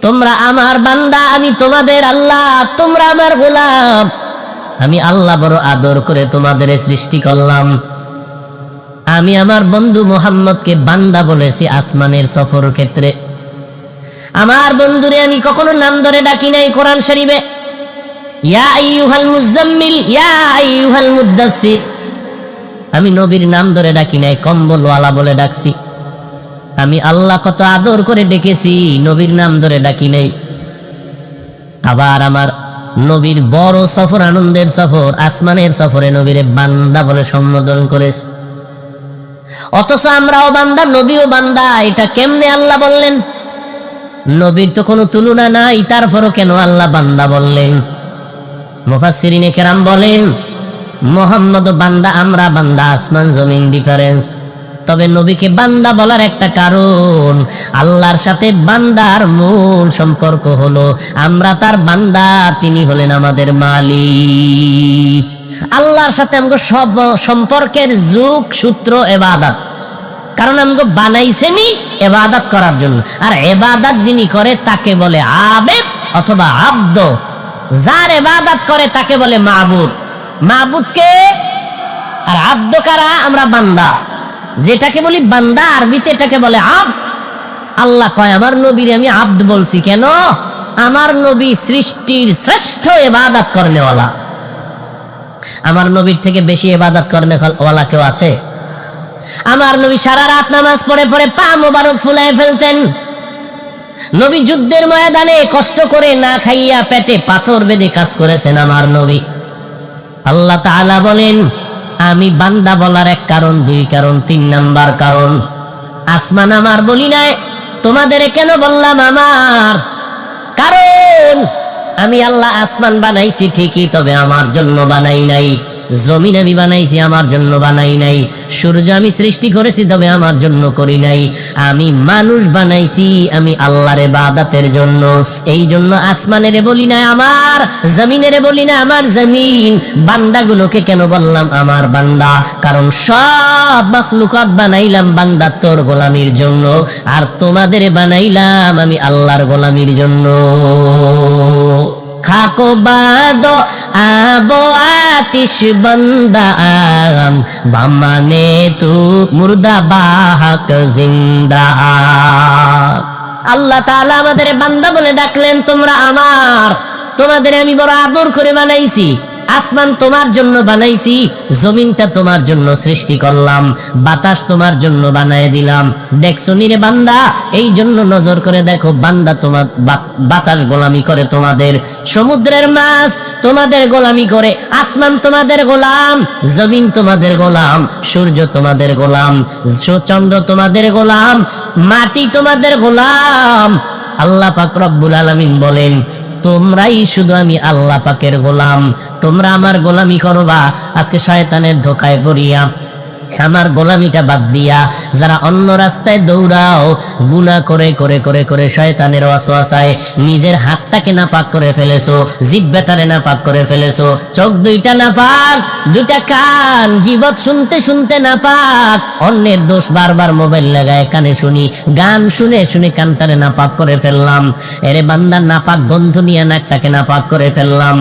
[SPEAKER 1] তোমরা আমার বান্দা, আমি তোমাদের আল্লাহ, তোমরা আমার গোলাম। আমি আল্লাহ বড় আদর করে তোমাদের সৃষ্টি করলাম। আমি আমার বন্ধু মুহাম্মদকে বান্দা বলেছি আসমানের সফর ক্ষেত্রে। আমার বন্ধুরে আমি কখনো নাম ধরে ডাকি নাই কোরআন শরীফে। ইয়া আইয়ুহাল মুজাম্মিল, ইয়া আইয়ুহাল মুদ্দাসসির, আমি নবীর নাম ধরে ডাকি নাই, কম্বলওয়ালা বলে ডাকছি। আমি আল্লাহ কত আদর করে ডেকেছি, নবীর নাম ধরে ডাকি নাই। আবার আমার নবীর বড় সফর, আনন্দের সফর, আসমানের সফরে নবীরে বান্দা বলে সম্বোধন করেছে। অথচ আমরাও বান্দা, নবীও বান্দা। এটা কেমনে আল্লাহ বললেন? নবীর তো কোনো তুলনা নাই, তারপরও কেন আল্লাহ বান্দা বললেন? মুফাসসিরিনে কেরাম বলেন মুহাম্মদ বান্দা, আমরা বান্দা, আসমান জমিন ডিফারেন্স। তবে নবীকে বান্দা বলার একটা কারণ, আল্লাহর সাথে বান্দার মূল সম্পর্ক হলো আমরা তার বান্দা, তিনি হলেন আমাদের মালিক। আল্লাহর সাথে আমাকে সব সম্পর্কের যুগ সূত্র ইবাদত, কারণ আমাকে বানাইছেনি ইবাদত করার জন্য। আর ইবাদত যিনি করে তাকে বলে আবেদ অথবা আব্দ, যার ইবাদত করে তাকে বলে মাবুদ। মাবুদকে আর আব্দ কারা? আমরা বান্দা। যেটাকে বলি বান্দা আরবিতে এটাকে বলে আব্দ। আল্লাহ কয় আমার নবীর আমি আব্দ বলছি কেন? আমার নবী সৃষ্টির শ্রেষ্ঠ ইবাদত করনেওয়ালা। আমার নবীর থেকে বেশি ইবাদত করনেওয়ালা কেউ আছে? আমার নবী সারা রাত নামাজ পড়ে পড়ে পা মোবারক ফুলায় ফেলতেন। নবী যুদ্ধের ময়দানে কষ্ট করে না খাইয়া পেটে পাথর বেঁধে কাজ করেছেন আমার নবী। আল্লাহ তাআলা বলেন আমি বান্দা বলার এক কারণ, দুই কারণ, তিন নাম্বার কারণ, আসমান আমার বলি নাই, তোমাদের কেন বললাম আমার? কারণ আমি আল্লাহ আসমান বানাইছি ঠিকই, তবে আমার জন্য বানাই নাই। জমিন আমি বানাইছি, আমার জন্য বানাই নাই। সূর্য আমি সৃষ্টি করেছি, তবে আমার জন্য করি নাই। আমি মানুষ বানাইছি আমি আল্লাহর ইবাদতের জন্য। এই জন্য আসমানের বলি না আমার, জমিনের বলি না আমার জমিন। বান্দাগুলোকে কেন বললাম আমার বান্দা? কারণ সব মাখলুকাত বানাইলাম বান্দা তোর গোলামির জন্য, আর তোমাদের বানাইলাম আমি আল্লাহর গোলামির জন্য। খাকো বাদো আবো আতিশ বন্দা আম বামানে তু মুর্দা বাহক জিন্দা। আল্লাহ তাআলা আমাদের বান্দা বলে ডাকলেন, তোমরা আমার, তোমাদের আমি বড় আদর করে বানাইছি। আসমান তোমার জন্য বানাইছি, জমিনটা তোমার জন্য সৃষ্টি করলাম, বাতাস তোমার জন্য বানায় দিলাম। দেখছো নি রে বান্দা? এই জন্য নজর করে দেখো, বান্দা তোমার বাতাস গোলামি করে তোমাদের, সমুদ্রের মাছ তোমাদের গোলামি করে, আসমান তোমাদের গোলাম, জমিন তোমাদের গোলাম, সূর্য তোমাদের গোলাম, চন্দ্র তোমাদের গোলাম, মাটি তোমাদের গোলাম। আল্লাহ পাক রব্বুল আলামিন বলেন তোমরাই শুধু আমি আল্লাহ পাকের গোলাম, তোমরা আমার গোলামি করবা। আজকে শয়তানের ধোকায় পড়িয়া আমার গোলামিটা বাদ দিয়া যারা অন্য রাস্তায় দৌড়াও, গুনাহ করে করে করে করে শয়তানের ওয়াসওয়াসায় নিজের হাতটাকে নাপাক করে ফেলেছো, জিহ্বাটারে নাপাক করে ফেলেছো, চোখ দুইটা নাপাক, দুইটা কান গীবত শুনতে শুনতে নাপাক, অন্যের দোষ বারবার মোবাইল লাগায় কানে শুনি, গান শুনে শুনে কানটারে নাপাক করে ফেললাম। এরে বান্দা, নাপাক গন্ধ নিয়ে নাকটাকে নাপাক করে ফেললাম,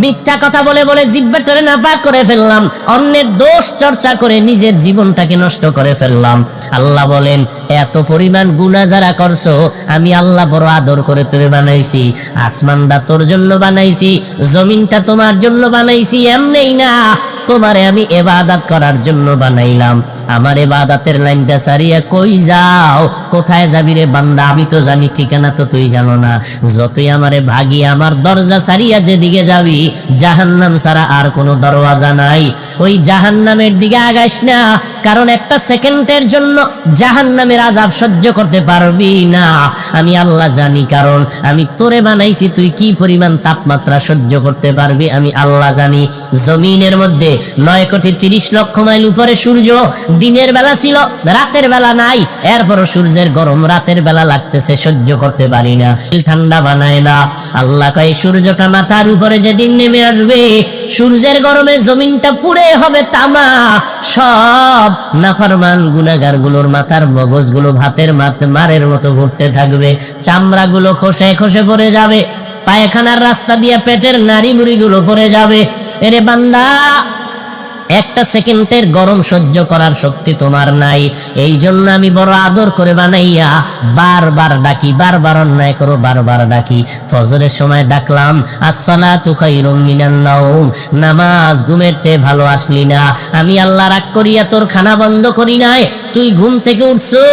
[SPEAKER 1] মিথ্যা কথা বলে বলে জিহ্বাটারে নাপাক করে ফেললাম, অন্যের দোষ চর্চা করে নিজের জীবনটাকে নষ্ট করে ফেললাম। আল্লাহ বলেন এত পরিমাণ গুনাহ যারা করছো, আমি আল্লাহ বড় আদর করে তোরে বানাইছি। আসমানটা তোর জন্য বানাইছি, জমিনটা তোমার জন্য বানাইছি। এমনেই না, তোমারে আমি ইবাদত করার জন্য বানাইলাম। আমার ইবাদতের লাইনটা সারিয়া কই যাও? কোথায় যাবি রে বান্দা? আমি তো জানি, ঠিকানা তো তুই জানো না। যতই আমারে ভাগি, আমার দরজা সারিয়া যেদিকে যাবি, জাহান্নাম ছাড়া আর কোনো দরওয়াজা নাই। ওই জাহান্নামের দিকে আগাইস না, কারণ একটা সেকেন্ডের জন্য জাহান্নামের আযাব সহ্য করতে পারবি না। আমি আল্লাহ জানি, কারণ আমি তোরে বানাইছি, তুই কি পরিমাণ তাপমাত্রা সহ্য করতে পারবি আমি আল্লাহ জানি। জমিনের মধ্যে 9,30,00,000 মাইল উপরে সূর্য, দিনের বেলা ছিল, রাতের বেলা নাই, এরপরও সূর্যের গরম রাতের বেলা লাগতেছে, সহ্য করতে পারি না, ঠান্ডা বানায় না। আল্লাহ কয় সূর্যটা মাথার উপরে যেদিন নেমে আসবে, সূর্যের গরমে জমিনটা পুড়ে হবে তামা। সব নাফরমান গুনাহগার গুলোর মাথার মগজগুলো ভাতের মারের মতো ঘুরতে থাকবে, চামড়াগুলো খসে খসে পড়ে যাবে, পায়খানার রাস্তা দিয়ে পেটের নাড়ি মুড়ি গুলো পড়ে যাবে। এরে বান্দা, একটা সেকেন্ডের গরম সহ্য করার শক্তি তোমার নাই। এই জন্য আমি বড় আদর করে বানাইয়া বারবার ডাকি, বারবার অন্যায় করো, বারবার ডাকি। ফজরের সময় ডাকলাম আসসালাতু খায়রুম মিনান নাওম, নামাজ ঘুমের চেয়ে ভালো আসলি না। আমি আল্লাহ রাগ করিয়া তোর খানা বন্ধ করি নাই, তুই ঘুম থেকে উঠছো,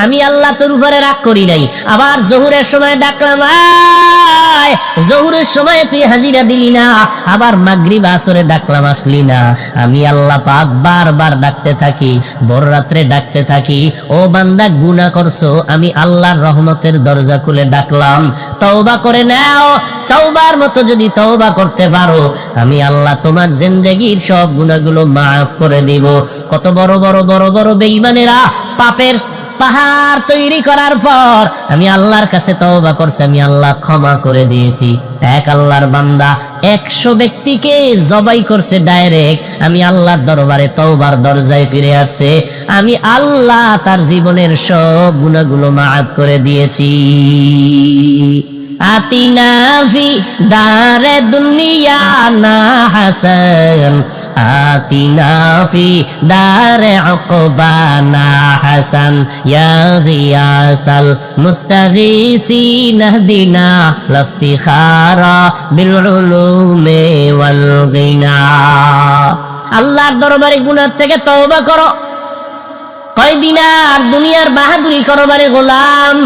[SPEAKER 1] আমি আল্লাহ তোর উপরে রাগ করি নাই। আবার জোহরের সময় ডাকলাম আয়, জোহরের সময় তুই হাজিরা দিলি না। আবার মাগরিব আসরে ডাকলাম আসলি না। আমি আল্লাহ পাক বারবার ডাকতে থাকি, ভোর রাত্রে ডাকতে থাকি, ও বান্দা গুনাহ করছো, আমি আল্লাহর রহমতের দরজা খুলে ডাকলাম, তওবা করে নাও। তওবার মতো যদি তওবা করতে পারো, আমি আল্লাহ তোমার জিন্দেগীর সব গুনাহগুলো মাফ করে দিব। কত বড় বড় বড় বড় বেঈমানেরা পাপের পাহাড় তৈরি করার পর আমি আল্লাহর কাছে তওবা করছে, আমি আল্লাহ ক্ষমা করে দিয়েছি। এক আল্লাহর বান্দা 100 ব্যক্তিকে জবাই করছে ডাইরেক্ট, আমি আল্লাহর দরবারে তওবার দরজায় ফিরে আসছে, আমি আল্লাহ তার জীবনের সব গুনাহগুলো মাফ করে দিয়েছি। আতিনা ফি দারে দুনিয়া না হাসান, আতিনা ফি দারে উকবা না হাসান, ইয়া গিয়াসাল মুস্তাগীসিন ইহদিনা লাফতিখারা বিল উলুমি ওয়াল গিনা। আল্লাহর দরবারে গুনাহ থেকে তওবা করো। কয়দিন আর দুনিয়ার বাহাদুরি করবারে গোলাম?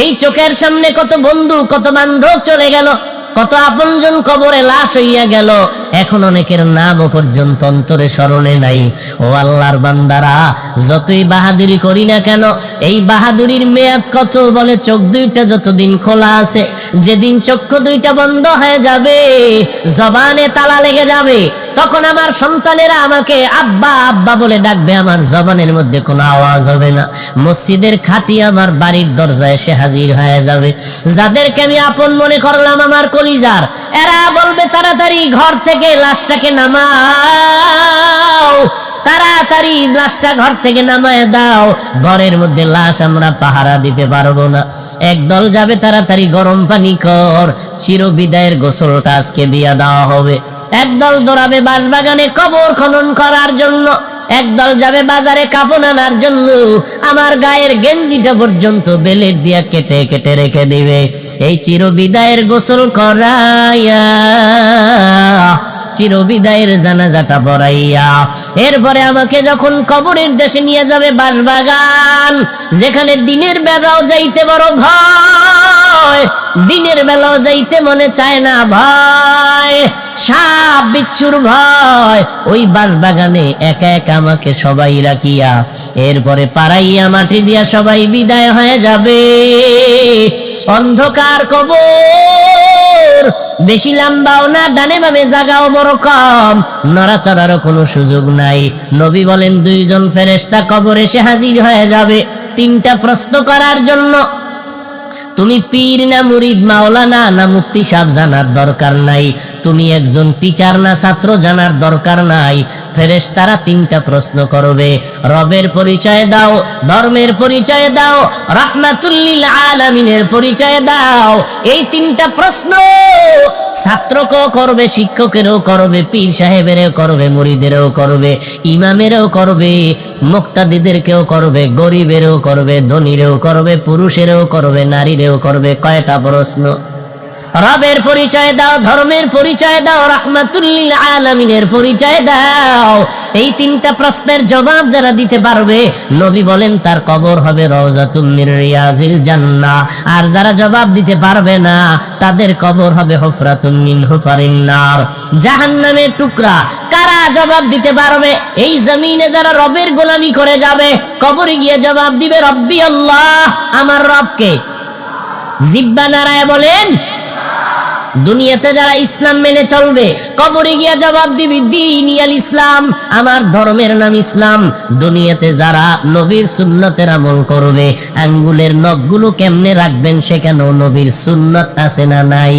[SPEAKER 1] এই চোখের সামনে কত বন্ধু, কত বান্ধব চলে গেল, কত আপনজন কবরে লাশ হইয়া গেল, এখন অনেকের নাম পর্যন্ত অন্তরে স্মরণে নাই। ও আল্লাহর বান্দারা, যতই বাহাদুরি করি না কেন, এই বাহাদুরির মেয়াদ কত? বলে চোখ দুইটা যতদিন খোলা আছে, যেদিন চক্ষু দুইটা বন্ধ হয়ে যাবে, জবানে তালা লেগে যাবে, তখন আমার সন্তানেরা আমাকে আব্বা আব্বা বলে ডাকবে, আমার জবানের মধ্যে কোনো আওয়াজ হবে না। মসজিদের খাটি আমার বাড়ির দরজায় এসে হাজির হয়ে যাবে। যাদেরকে আমি আপন মনে করলাম আমার কলিজার, এরা বলবে তাড়াতাড়ি ঘর থেকে লাশটাকে নামাও, তাড়াতাড়ি লাশটা ঘর থেকে নামায় দাও, ঘরের মধ্যে লাশ আমরা পাহারা দিতে পারবো না। একদল যাবে তাড়াতাড়ি গরম পানি কর, চির বিদায়ের গোসলটা আজকে দিয়া দেওয়া হবে। একদল দৌড়াবে বাঁশবাগানে কবর খনন করার জন্য, একদল যাবে বাজারে কাপড় আনার জন্য, আমার গায়ের গেঞ্জিটা পর্যন্ত বেলেট দিয়া কেটে কেটে রেখে দিবে। এই চির বিদায়ের গোসল করাইয়া, চির বিদায়ের জানাজাটা পড়াইয়া, এরপরে আমাকে যখন কবরের দেশে নিয়ে যাবে বাঁশবাগান, যেখানে দিনের বেলাও যাইতে বড় ভয়, দিনের বেলাও যাইতে মনে চায় না, ভয়, সাপ বিচ্ছুর ভয়, ওই বাঁশবাগানে একা একা আমাকে সবাই রাখিয়া, এরপরে পাড়াইয়া মাটি দিয়া সবাই বিদায় হয়ে যাবে। অন্ধকার কবর, বেশি লম্বাও না, ডানে বামে জায়গাও বড় কম, নড়াচড়ারও কোনো সুযোগ নাই। নবী বলেন 2 জন ফেরেশতা কবরে এসে হাজির হয়ে যাবে 3টা প্রশ্ন করার জন্য। তুমি পীর না মুরিদ, মাওলানা না মুফতি সাহেব জানার দরকার নাই, তুমি একজন টিচার না ছাত্র জানার দরকার নাই। ফেরেশতারা 3টা প্রশ্ন করবে, রবের পরিচয় দাও, ধর্মের পরিচয় দাও, রাহমাতুল লিল আলামিনের পরিচয় দাও। এই 3টা প্রশ্ন ছাত্রকেও করবে, শিক্ষকেরও করবে, পীর সাহেবেরও করবে, মুরিদেরও করবে, ইমামেরও করবে, মুক্তাদিদেরকেও করবে, গরিবেরও করবে, ধনীরও করবে, পুরুষেরও করবে, নারীরও করবে। কয়টা প্রশ্ন? রবের পরিচয় দাও, ধর্মের পরিচয় দাও, রাহমাতুল লিল আলামিনের পরিচয় দাও। এই 3টা প্রশ্নের জবাব যারা দিতে পারবে, নবী বলেন তার কবর হবে রওজাতুম মির রিয়াজিল জান্নাহ। আর যারা জবাব দিতে পারবে না, তাদের কবর হবে হুফরাতুম মিন হুফারিন নার, জাহান্নামের টুকরা। কারা জবাব দিতে পারবে? এই জমিনে যারা রবের গোলামি করে যাবে, কবরে গিয়ে জবাব দিবে রব্বি আল্লাহ, আমার রবকে। জিহ্বা নাড়ায় বলেন। দুনিয়াতে যারা ইসলাম মেনে চলবে, কবরে গিয়া জবাব দিবি দীনিয়াল ইসলাম, আমার ধর্মের নাম ইসলাম। দুনিয়াতে যারা নবীর সুন্নতের আমল করবে, আঙ্গুলের নখগুলো কেমনে রাখবেন সেখানেও নবীর সুন্নত আছে না নাই?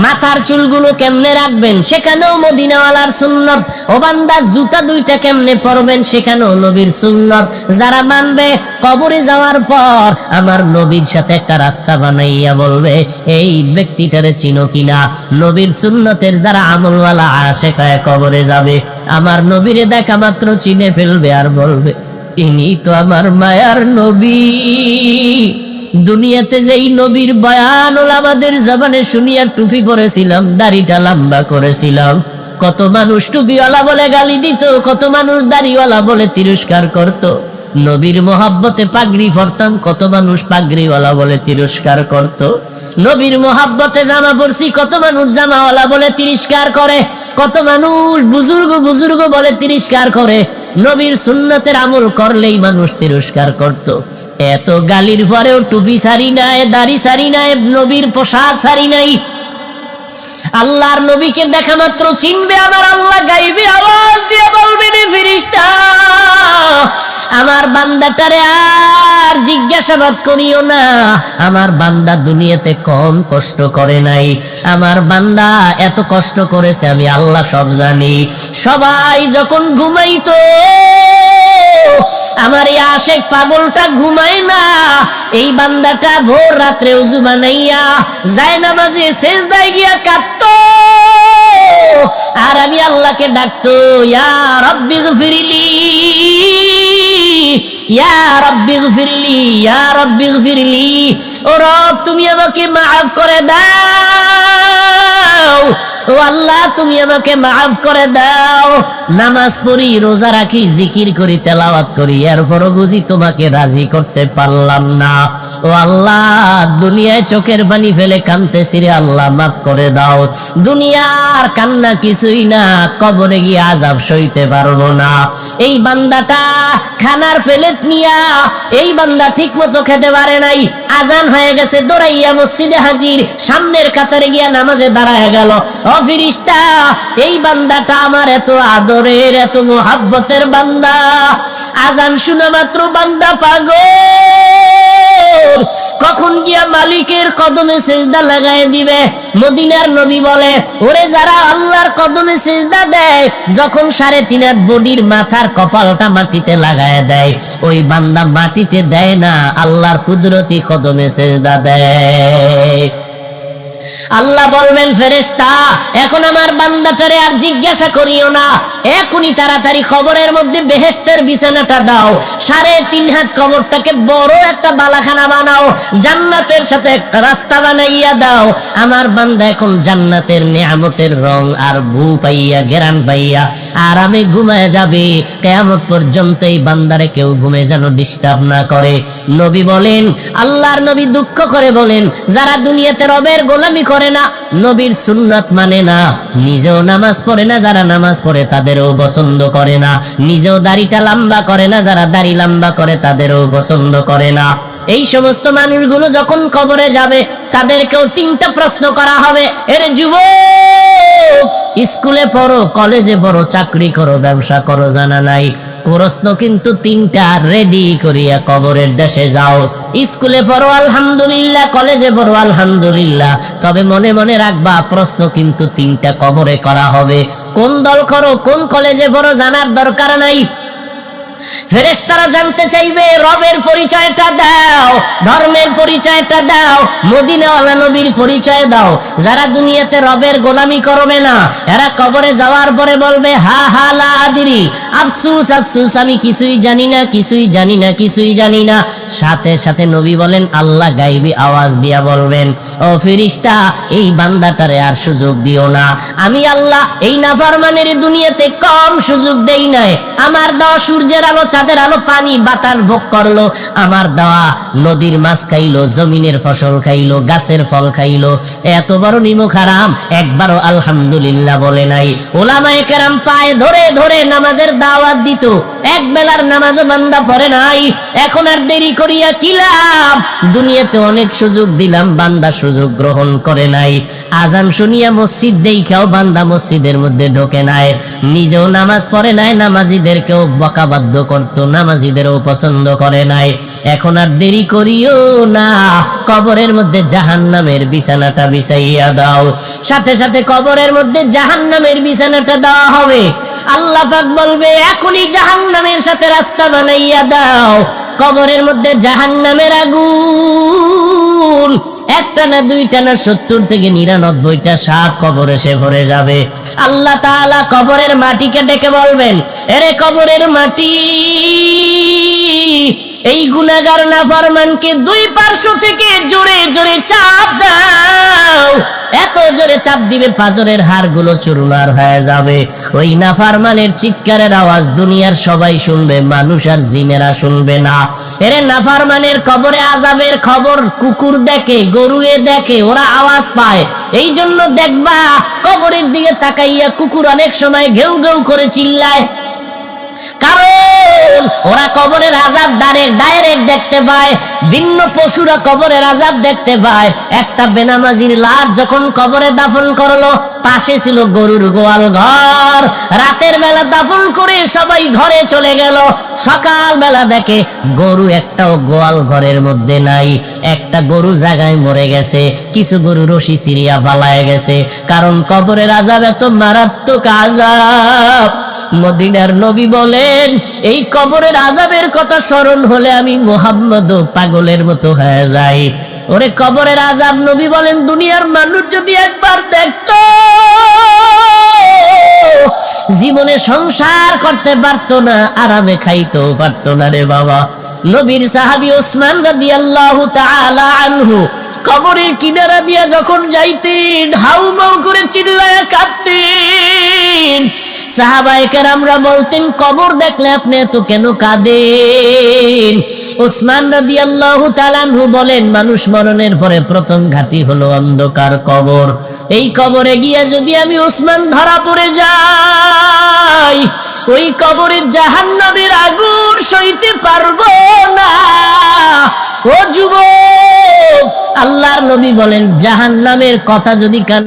[SPEAKER 1] মাথার চুলগুলো কেমনে রাখবেন, সেখানেও মদিনাওয়ালার সুন্নত। ও বান্দা, জুতা দুইটা কেমনে পরবেন, সেখানেও নবীর সুন্নত। যারা মানবে, কবরে যাওয়ার পর আমার নবীর সাথে একটা রাস্তা বানাইয়া বলবে, এই ব্যক্তিটারে চিনো কিনা? নবীর সুন্নতের যারা আমলওয়ালা আশিক হয়ে কবরে যাবে, আমার নবীরে দেখা মাত্র চিনে ফেলবে আর বলবে, ইনি তো আমার মায়ার নবী। দুনিয়াতে যেই নবীর বয়ান ওলামাদের জবানে শুনিয়া টুপি পরেছিলাম, দাড়িটা লম্বা করেছিলাম, কত মানুষ টুপিওয়ালা বলে গালি দিত, কত মানুষ দাড়িওয়ালা বলে তিরস্কার করত। নবীর মোহাব্বতে পাগড়ি পরতাম, কত মানুষ পাগড়িওয়ালা বলে তিরস্কার করত। নবীর মোহাব্বতে জামা পরছি, কত মানুষ জামাওয়ালা বলে তিরস্কার করে, কত মানুষ বুজুর্গ বুজুর্গ বলে তিরস্কার করে। নবীর সুন্নতের আমল করলেই মানুষ তিরস্কার করত। এত গালির পরেও টুপি সারি নাই, দাড়ি সারি নাই, নবীর পোশাক সারি নাই। আল্লাহর নবীকে দেখা মাত্র চিনবে আমার আল্লাহ, গাইবে আওয়াজ দিয়ে বলবে, রে ফেরেশতা, আমার বান্দাটারে আর জিজ্ঞাসাবাদ করিও না। আমার বান্দা দুনিয়াতে কম কষ্ট করে নাই, আমার বান্দা এত কষ্ট করেছে আমি আল্লাহ সব জানি। সবাই যখন ঘুমাইতো, আমার এই আশেক পাগলটা ঘুমায় না, এই বান্দাটা ভোর রাত্রে উযু বানাইয়া যায় নামাজে সেজদায় গিয়া কাঁদতো, আর আমি আল্লাহকে ডাকতো, ইয়া রাব্বি গফিরলি, ইয়া রাব্বি গফিরলি, ইয়া রাব্বি গফিরলি। ও রব, তুমি আমাকে মাফ করে দাও, ও আল্লাহ তুমি আমাকে মাফ করে দাও। নামাজ পড়ি, রোজা রাখি, জিকির করি, তেলাওয়াত করি, এরপরও বুঝি তোমাকে রাজি করতে পারলাম না। ও আল্লাহ, দুনিয়ায় চোখের পানি ফেলে কাঁদতেছি রে আল্লাহ, মাফ করে দাও। দুনিয়ার কান্না কিছুই না, কবরে গিয়ে আযাব সইতে পারবো না। এই বান্দাটা খানার প্লেট নিয়া, এই বান্দা ঠিক মতো খেতে পারে নাই, আজান হয়ে গেছে, দৌড়াইয়া মসজিদে হাজির, সামনের কাতারে গিয়া নামাজে দাঁড়ায় গেল। ও ফেরেশতা, এই বান্দাটা আমার এত আদরের, এত মোহাব্বতের বান্দা, আজান শোনা মাত্র বান্দা পাগল, কখন গিয়া মালিকের কদমে সিজদা লাগায় দিবে। মদিনার নবী বলে, ওরে যারা আল্লাহর কদমে সিজদা দেয়, যখন 3.5 হাত বডির মাথার কপালটা মাটিতে লাগায় দেয়, ওই বান্দা মাটিতে দেয় না, আল্লাহর কুদরতি কদমে সিজদা দেয়। আল্লাহ বলবেন, ফেরেশতা, এখন আমার বান্দাটারে আর জিজ্ঞাসা করিও না, এখনই তাড়াতাড়ি কবরের মধ্যে বেহেশতের বিছানাটা দাও, 3.5 হাত কবরটাকে বড় একটা বালাখানা বানাও, জান্নাতের সাথে একটা রাস্তা বানাইয়া দাও। আমার বান্দা এখন জান্নাতের নিয়ামতের রং আর ভূ পাইয়া, ঘেরান পাইয়া আরামে ঘুমায় যাবে। কিয়ামত পর্যন্ত এই বান্দারে কেউ ঘুমে যেন ডিস্টার্ব না করে। নবী বলেন, আল্লাহর নবী দুঃখ করে বলেন, যারা দুনিয়াতে রবের গোলামি করে না, নবীর সুন্নাত মানে না, নিজেও নামাজ পড়ে না, যারা নামাজ পড়ে তাদেরও পছন্দ করে না, নিজেও দাড়িটা লম্বা করে না, যারা দাড়ি লম্বা করে তাদেরও পছন্দ করে না, এই সমস্ত মানুষগুলো যখন কবরে যাবে, তাদেরকেও 3টা প্রশ্ন করা হবে। এর যুবক, স্কুলে পড়ো, কলেজে পড়ো, চাকরি করো, ব্যবসা করো, জানা নাই, প্রশ্ন কিন্তু 3টা, রেডি করিয়া কবরের দেশে যাও। স্কুলে পড়ো আলহামদুলিল্লাহ, কলেজে পড়ো আলহামদুলিল্লাহ, তবে মনে মনে রাখবা, প্রশ্ন কিন্তু 3টা কবরে করা হবে। কোন দল করো, কোন কলেজে পড়ো, জানার দরকার নাই। ফেরেশতারা জানতে চাইবে, রবের পরিচয়টা দাও, ধর্মের পরিচয়টা দাও, মদিনাওয়ালা নবীর পরিচয় দাও। যারা দুনিয়াতে রবের গোলামি করবে না, এরা কবরে যাওয়ার পরে বলবে, হা হা লা আদরি, আফসুস আফসুস, আমি কিছুই জানি না, কিছুই জানি না, কিছুই জানি না। সাথে সাথে নবী বলেন, আল্লাহ গাইবি আওয়াজ দিয়া বলবেন, ও ফেরেশতা, এই বান্দাটারে আর সুযোগ দিও না। আমি আল্লাহ এই নাফরমানের দুনিয়াতে কম সুযোগ দেই নাই। আমার দেওয়া সূর্যের আলো, চাঁদের আলো, পানি বাতাস ভোগ করলো, আমার দেওয়া নদীর মাছ খাইলো, জমিনের ফসল খাইলো, গাছের ফল খাইলো, এত বড় নিমক হারাম, একবারও আলহামদুলিল্লাহ বলে নাই। ওলামায়ে কেরাম পায়ে ধরে ধরে নামাজের দাওয়াত দিত, এক বেলার নামাজও বান্দা পড়ে নাই। এখন আর দেরি করিয়া কি লাভ? দুনিয়াতে অনেক সুযোগ দিলাম, বান্দা সুযোগ গ্রহণ করে নাই। আজান শুনিয়া মসজিদ দেখাও বান্দা মসজিদের মধ্যে ঢোকে নাই, নিজেও নামাজ পড়ে নাই, নামাজিদেরকেও বকাবাদ্য বরাদ্দ করত, নামাজীদেরও পছন্দ করে নাই। এখন আর দেরি করিও না, কবরের মধ্যে জাহান্নামের বিছানাটা বিছাইয়া দাও। সাথে সাথে কবরের মধ্যে জাহান্নামের বিছানাটা দেওয়া হবে। আল্লাহ পাক বলবে, এখনই জাহান্নামের সাথে রাস্তা বানাইয়া দাও। কবরের মধ্যে জাহান্নামের আগুন একটা না দুইটা না 70 থেকে 99টা সাপ কবর এসে ভরে যাবে। আল্লাহ তাআলা কবরের মাটিকে ডেকে বলবেন, এরে কবরের মাটি, এই গুনাহগার নাফরমানকে দুই পার্শ্ব থেকে জোরে জোরে চাপ দাও। এত জোরে চাপ দিবে পাঁজরের হাড়গুলো চুরমার হয়ে যাবে। ওই নাফরমানের চিৎকারের আওয়াজ দুনিয়ার সবাই শুনবে, মানুষ আর জিনেরা শুনবে না। এরে নাফরমানের কবরে আযাবের খবর কুকুর দেখে, গরুয়ে দেখে, ওরা আওয়াজ পায়। এই জন্য দেখবা কবরের দিকে তাকাইয়া কুকুর অনেক সময় ঘেউ ঘেউ করে চিল্লায়, কারণ ওরা কবরের আযাব ডাইরেক্ট দেখতে পায়। ভিন্ন পশুরা কবরের আযাব দেখতে পায়। একটা বেনামাজির লাশ যখন কবরে দাফন করলো, পাশে ছিল গরুর গোয়াল ঘর। রাতের বেলা দাফন করে সবাই ঘরে চলে গেল। সকাল বেলা দেখে গরু একটাও গোয়াল ঘরের মধ্যে নাই। একটা গরু জায়গায় মরে গেছে, কিছু গরু রশি ছিঁড়িয়া পালায় গেছে। কারণ কবরের আযাব এত মারাত্মক আযাব। মদিনার নবী বলেন, এই কবরের আযাবের কথা স্মরণ হলে আমি মুহাম্মদও পাগলের মতো হয়ে যাই। ওরে কবরের আযাব, নবী বলেন, দুনিয়ার মানুষ যদি একবার দেখতো, জীবনে সংসার করতে পারতো না, আরামে খাইতেও পারতো না রে বাবা। নবীর সাহাবী ওসমান রাদিয়াল্লাহু তাআলা আনহু কবরের কিনারা দিয়া যখন যাইতেন, হাউমাউ করে চিল্লায়া কাঁদতেন। সাহাবায়ে কেরামরা বলতেন, কবর দেখলে আপনি এত কেন কাঁদেন? ওসমান রাদিয়াল্লাহু তাআলা আনহু বলেন, মানুষ মরণের পরে প্রথম ঘাঁটি হলো অন্ধকার কবর। এই কবরে গিয়া যদি আমি ওসমান ধরা পড়ে যাই, ওই কবরে জাহান্নামের আগুন সইতে পারবো না। ও যুবক, আল্লাহর নবী বলেন, জাহান্নামের কথা যদি কানে